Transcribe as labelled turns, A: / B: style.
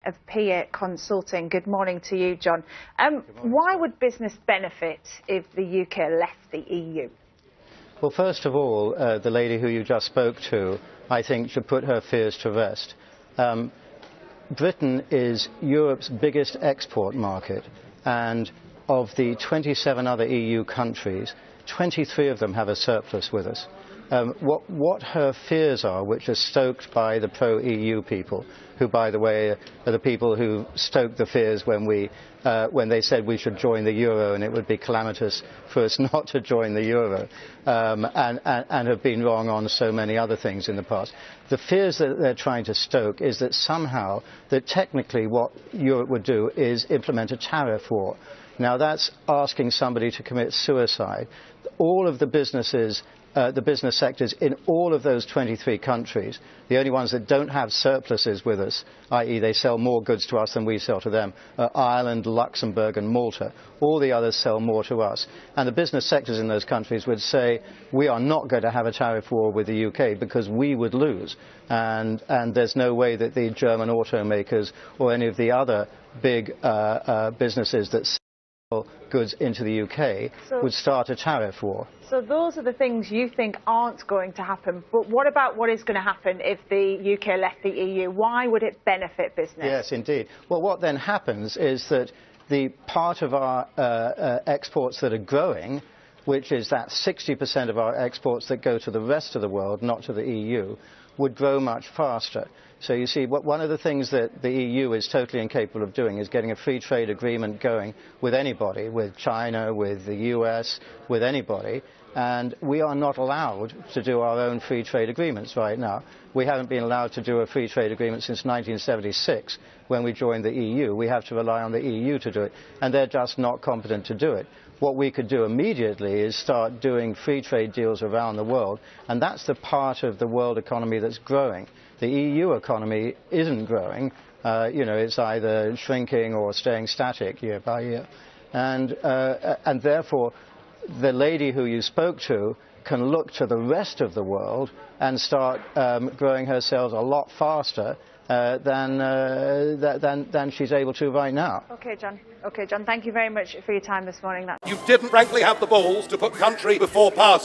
A: of PA Consulting. Good morning to you, John. Why would business benefit if the UK left the EU?
B: Well, first of all, the lady who you just spoke to, I think, should put her fears to rest. Britain is Europe's biggest export market, and of the 27 other EU countries, 23 of them have a surplus with us. What her fears are, which are stoked by the pro-EU people, who, by the way, are the people who stoked the fears when they said we should join the euro and it would be calamitous for us not to join the euro, and have been wrong on so many other things in the past. The fears that they're trying to stoke is that somehow, that technically what Europe would do is implement a tariff war. Now that's asking somebody to commit suicide. All of the businesses, the business sectors in all of those 23 countries, the only ones that don't have surpluses with us, i.e. they sell more goods to us than we sell to them, are Ireland, Luxembourg and Malta. All the others sell more to us. And the business sectors in those countries would say, we are not going to have a tariff war with the UK because we would lose. And there's no way that the German automakers or any of the other big businesses that goods into the UK would start a tariff war.
A: So those are the things you think aren't going to happen. But what about what is going to happen if the UK left the EU? Why would it benefit business?
B: Yes, indeed. Well, what then happens is that the part of our exports that are growing, which is that 60% of our exports that go to the rest of the world, not to the EU, would grow much faster. So you see, one of the things that the EU is totally incapable of doing is getting a free trade agreement going with anybody, with China, with the US, with anybody. And we are not allowed to do our own free trade agreements right now. We haven't been allowed to do a free trade agreement since 1976 when we joined the EU. We have to rely on the EU to do it, and they're just not competent to do it. What we could do immediately is start doing free trade deals around the world, and that's the part of the world economy that's growing. The EU economy isn't growing. It's either shrinking or staying static year by year. And therefore, the lady who you spoke to can look to the rest of the world and start growing her sales a lot faster than she's able to right now.
A: Okay, John. Thank you very much for your time this morning.
C: You didn't frankly have the balls to put country before party.